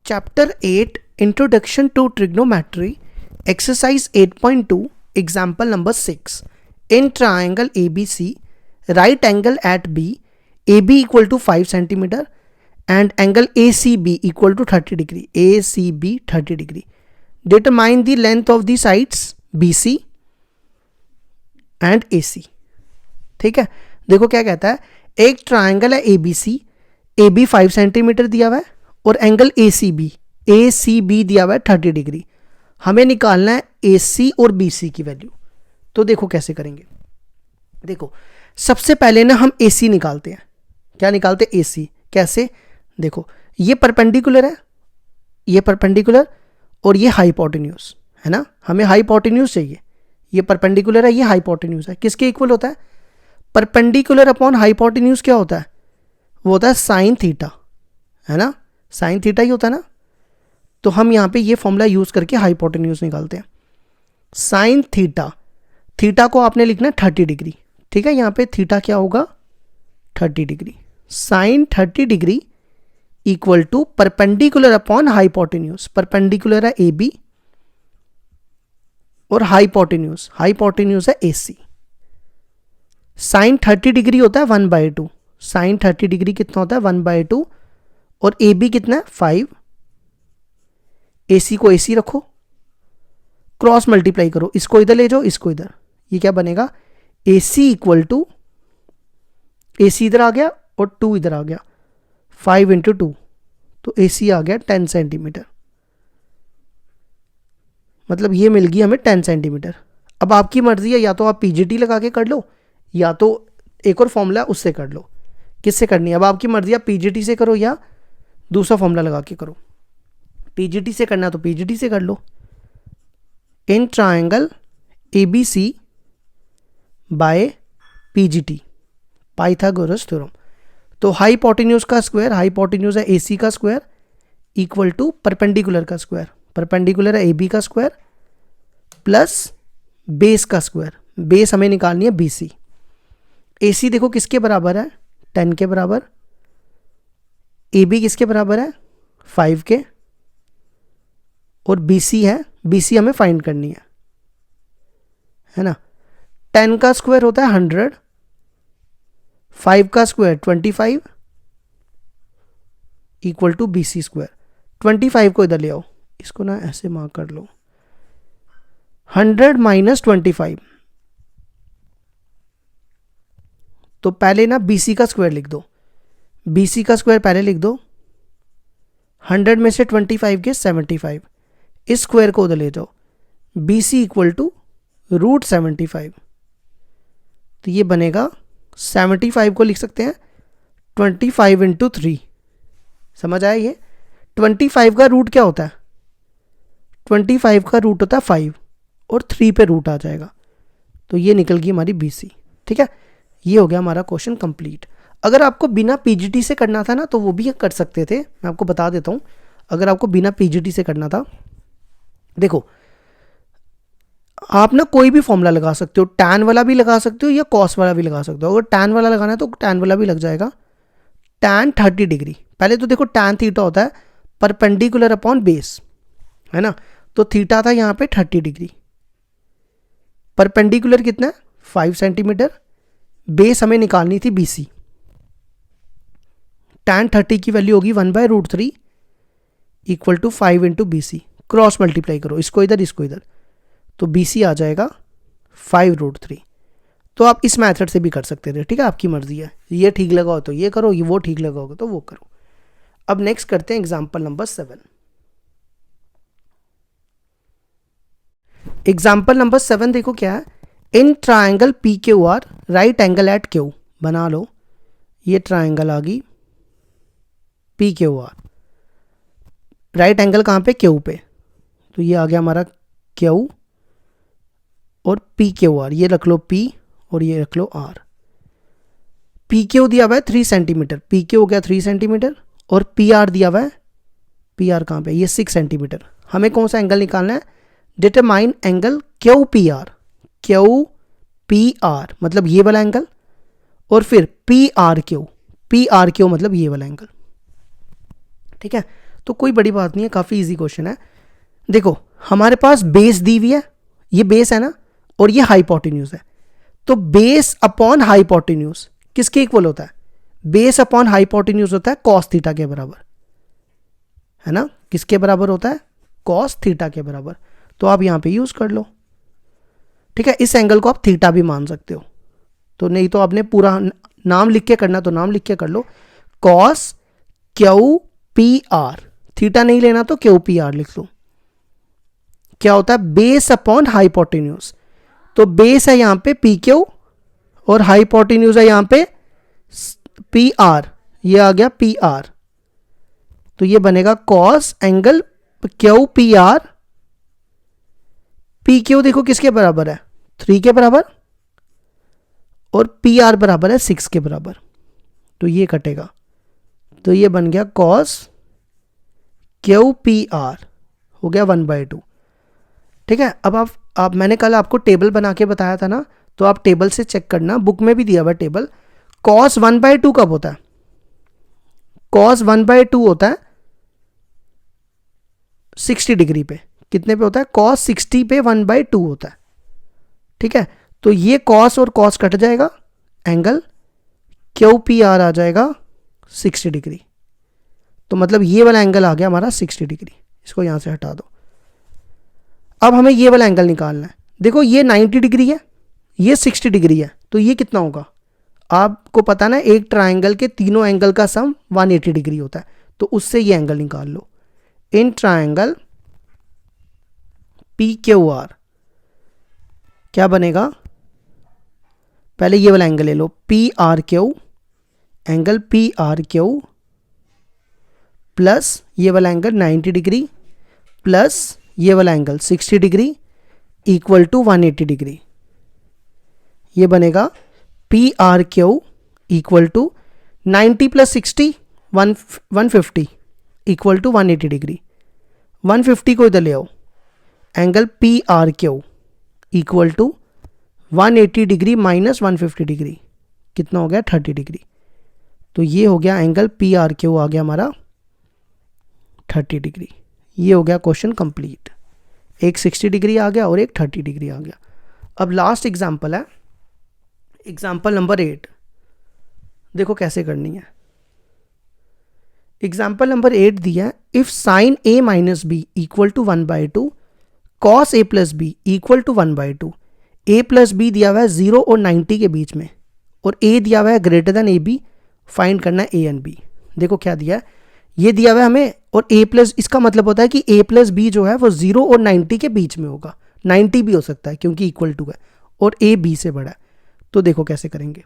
Chapter 8 Introduction to Trigonometry, Exercise 8.2, Example number 6. In triangle ABC, right angle at B, AB equal to 5 cm and angle ACB equal to 30 degree. ACB 30 degree. Determine the length of the sides BC and AC. ठीक है, देखो क्या कहता है, एक triangle है ABC, AB 5 centimetre दिया हुआ है और एंगल ACB दिया हुआ है 30 डिग्री. हमें निकालना है AC और BC की वैल्यू. तो देखो कैसे करेंगे. देखो सबसे पहले ना हम AC निकालते हैं. क्या निकालते हैं? AC. कैसे? देखो ये परपेंडिकुलर है, ये परपेंडिकुलर और ये हाइपोटेन्यूज है ना. हमें हाइपोटेन्यूज चाहिए. ये परपेंडिकुलर है, ये हाइपोटेन्यूज है. किसके इक्वल होता है? परपेंडिकुलर अपॉन हाइपोटेन्यूज क्या होता है? वो होता है साइन थीटा, है ना. साइन थीटा ही होता है ना. तो हम यहाँ पे ये फॉर्मूला यूज करके हाइपोटेन्यूज निकालते हैं. साइन थीटा, थीटा को आपने लिखना है 30 डिग्री. ठीक है, यहाँ पे थीटा क्या होगा? 30 degree. Sine 30 degree equal to perpendicular upon hypotenuse. Perpendicular है AB और हाइपोटेन्यूज है AC. साइन 30 डिग्री होता है 1/2. साइन 30 डिग्री कितना होता है? 1/2. और AB कितना है? 5. AC को AC रखो, क्रॉस मल्टीप्लाई करो, इसको इधर ले जाओ, इसको इधर. ये क्या बनेगा? AC इक्वल टू, AC इधर आ गया और 2 इधर आ गया, 5 × 2. तो AC आ गया 10 सेंटीमीटर. मतलब ये मिल गई हमें 10 सेंटीमीटर. अब आपकी मर्जी है, या तो आप PGT लगा के कर लो या तो एक और फॉर्मूला उससे कर लो. किससे करनी है? अब आपकी मर्जी है, PGT से करो या दूसरा फॉर्मूला लगा के करो. PGT से करना तो PGT से कर लो. In triangle ABC by PGT, Pythagoras theorem. तो हाइपोटेन्यूज का स्क्वायर, हाइपोटेन्यूज है AC का स्क्वायर, इक्वल टू परपेंडिकुलर का स्क्वायर. परपेंडिकुलर है AB का स्क्वायर प्लस बेस का स्क्वायर. बेस हमें निकालनी है BC. AC देखो किसके बराबर है? 10 के बराबर. AB किसके बराबर है? 5 के. और BC है, BC हमें फाइंड करनी है ना. 10 का स्क्वायर होता है 100, 5 का square 25 equal to BC square. 25 को इधर ले आओ, इसको ना ऐसे मार्क कर लो. 100 माइनस 25. तो पहले ना BC का स्क्वायर लिख दो. BC का स्क्वायर पहले लिख दो. 100 में से 25 के 75. इस स्क्वायर को उधर ले जाओ. BC equal to √75. तो ये बनेगा 75 को लिख सकते हैं 25 × 3. समझ आया? ये 25 का रूट क्या होता है? 25 का रूट होता है 5 और 3 पे रूट आ जाएगा. तो ये निकल गई हमारी BC. ठीक है, ये हो गया हमारा क्वेश्चन कंप्लीट. अगर आपको बिना PGT से करना था ना तो वो भी कर सकते थे. मैं आपको बता देता हूँ. अगर आपको बिना PGT से करना था, देखो आप ना कोई भी फॉर्मूला लगा सकते हो. टैन वाला भी लगा सकते हो या कॉस वाला भी लगा सकते हो. अगर टैन वाला लगाना है तो टैन वाला भी लग जाएगा. Tan 30 degree. पहले तो देखो टैन थीटा होता है परपेंडिकुलर अपॉन बेस, है ना. तो थीटा था यहाँ पे 30 डिग्री. परपेंडिकुलर कितना है? 5 सेंटीमीटर. बेस हमें निकालनी थी BC. टैन 30 की वैल्यू होगी 1/√3 equal to 5 × BC. Cross multiply करो, इसको इधर इसको इधर, तो BC आ जाएगा 5√3. तो आप इस मेथड से भी कर सकते थे. ठीक है, आपकी मर्जी है. ये ठीक लगाओ तो ये करो, ये वो ठीक लगाओगे तो वो करो. अब नेक्स्ट करते हैं एग्जाम्पल नंबर 7. एग्जाम्पल नंबर 7 देखो क्या है. In triangle PQR right angle at Q. बना लो. ये ट्राइंगल आ गई PQR. राइट एंगल कहाँ पे? Q पे. तो ये आ गया हमारा Q और PQR. ये रख लो P और ये रख लो R. PQ दिया हुआ है 3 सेंटीमीटर. PQ हो गया 3 सेंटीमीटर और PR दिया हुआ है. PR कहाँ पे? ये 6 सेंटीमीटर. हमें कौन सा एंगल निकालना है? Determine angle QPR. QPR मतलब ये वाला एंगल और फिर PRQ. PRQ मतलब ये वाला एंगल. ठीक है, तो कोई बड़ी बात नहीं है, काफ़ी इजी क्वेश्चन है। देखो हमारे पास बेस दी हुई है, ये बेस है ना, और ये हाइपोटेन्यूज है। तो बेस अपॉन हाइपोटेन्यूज किसके इक्वल होता है? बेस अपॉन हाइपोटेन्यूज होता है कॉस थीटा के बराबर, है ना। किसके बराबर होता है? कॉस थीटा के बराबर। तो आप यहां पे यूज कर लो, ठीक है। इस एंगल को आप थीटा भी मान सकते हो, तो नहीं तो आपने पूरा नाम लिख के करना तो नाम लिख के कर लो, cos Q P R. Theta नहीं लेना तो क्यू पी आर लिख लो। क्या होता है? Base upon hypotenuse. तो बेस है यहां पे पी क्यू और हाइपोटेन्यूज है यहां पे पी आर, ये आ गया पी आर। तो ये बनेगा cos angle Q P are. P Q देखो किसके बराबर है? 3 के बराबर, और पी आर बराबर है 6 के बराबर। तो ये कटेगा, तो ये बन गया कॉस क्यू पी आर, हो गया 1/2। ठीक है। अब आप मैंने कल आपको टेबल बना के बताया था ना, तो आप टेबल से चेक करना, बुक में भी दिया हुआ टेबल। कॉस 1/2 कब होता है? कॉस 1/2 होता है 60 डिग्री पे। कितने पे होता है? कॉस 60 पे 1/2 होता है, ठीक है। तो ये कॉस और कॉस कट जाएगा, एंगल क्यू पी आर आ जाएगा 60 डिग्री। तो मतलब ये वाला एंगल आ गया हमारा 60 डिग्री। इसको यहां से हटा दो। अब हमें ये वाला एंगल निकालना है। देखो ये 90 डिग्री है, ये 60 डिग्री है, तो ये कितना होगा? आपको पता ना, एक ट्राइंगल के तीनों एंगल का सम 180 डिग्री होता है, तो उससे ये एंगल निकाल लो। In triangle P Q R क्या बनेगा? पहले ये वाला एंगल ले लो, P R Q, angle P R Q plus ये वाला एंगल 90 डिग्री प्लस ये वाला angle 60 degree equal to 180 degree. ये बनेगा P R Q equal to 90 plus 60 150 equal to 180 degree. 150 को इधर ले आओ, angle P R Q equal to 180 degree minus 150 degree, कितना हो गया? 30 डिग्री। तो ये हो गया एंगल पी आर क्यू आ गया हमारा 30 डिग्री। ये हो गया क्वेश्चन कंप्लीट। एक 60 डिग्री आ गया और एक 30 डिग्री आ गया। अब लास्ट एग्जांपल है, एग्जांपल नंबर 8। देखो कैसे करनी है। एग्जांपल नंबर 8 दिया है, if sine a minus B equal to 1/2 cos a plus B equal to 1/2। a plus B दिया हुआ है 0 और 90 के बीच में, और a दिया हुआ है greater than A B. Find करना है a एंड b। देखो क्या दिया है, ये दिया हुआ है हमें, और a प्लस, इसका मतलब होता है कि a प्लस बी जो है वो 0 और 90 के बीच में होगा। 90 भी हो सकता है क्योंकि इक्वल टू है, और a b से बड़ा है। तो देखो कैसे करेंगे।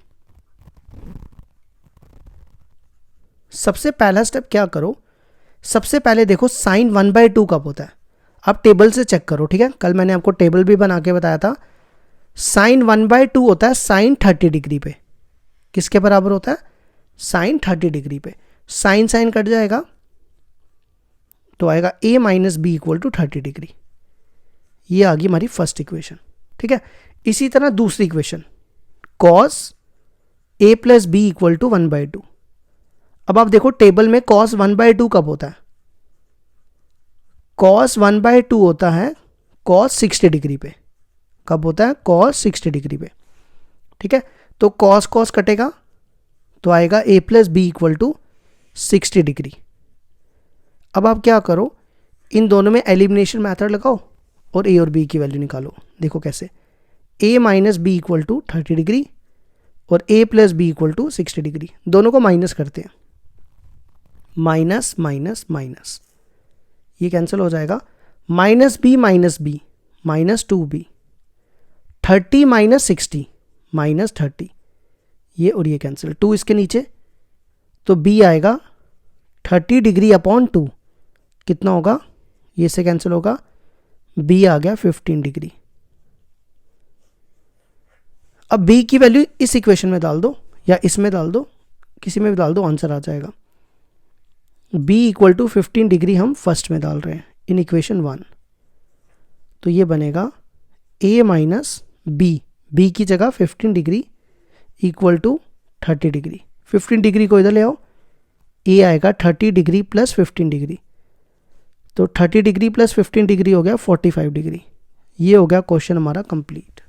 सबसे पहला स्टेप क्या करो, सबसे पहले देखो साइन 1/2 कब होता है। आप टेबल से चेक करो, ठीक है। कल मैंने आपको टेबल भी बना के बताया था। साइन 1/2 होता है साइन 30 डिग्री पे। किसके बराबर होता है? साइन 30 डिग्री पे। साइन साइन कट जाएगा, तो आएगा a minus B equal to 30 degree. ये आ गई हमारी फर्स्ट इक्वेशन, ठीक है। इसी तरह दूसरी equation, cos a plus B equal to 1/2। अब आप देखो टेबल में कॉस 1/2 कब होता है? कॉस 1/2 होता है कॉस 60 डिग्री पे। कब होता है? कॉस 60 डिग्री पे, ठीक है। तो कॉस कॉस कटेगा, तो आएगा a plus B equal to 60 degree. अब आप क्या करो, इन दोनों में एलिमिनेशन मेथड लगाओ और a और b की वैल्यू निकालो। देखो कैसे, a minus B equal to 30 degree और a plus B equal to 60 degree. दोनों को माइनस करते हैं, माइनस माइनस माइनस, ये कैंसिल हो जाएगा। Minus B minus 2b, 30 minus 60 minus 30, ये और ये कैंसिल, 2 इसके नीचे, तो b आएगा 30 डिग्री अपॉन 2, कितना होगा? ये से कैंसिल होगा, b आ गया 15 डिग्री। अब b की वैल्यू इस इक्वेशन में डाल दो या इसमें डाल दो, किसी में भी डाल दो, आंसर आ जाएगा। b इक्वल टू 15 डिग्री हम फर्स्ट में डाल रहे हैं इन इक्वेशन 1। तो ये बनेगा a माइनस b की जगह 15 degree equal to 30 degree. 15 degree को इधर ले आओ, a आएगा 30 डिग्री प्लस 15 डिग्री, तो 30 डिग्री प्लस 15 डिग्री हो गया 45 डिग्री। ये हो गया क्वेश्चन हमारा कंप्लीट।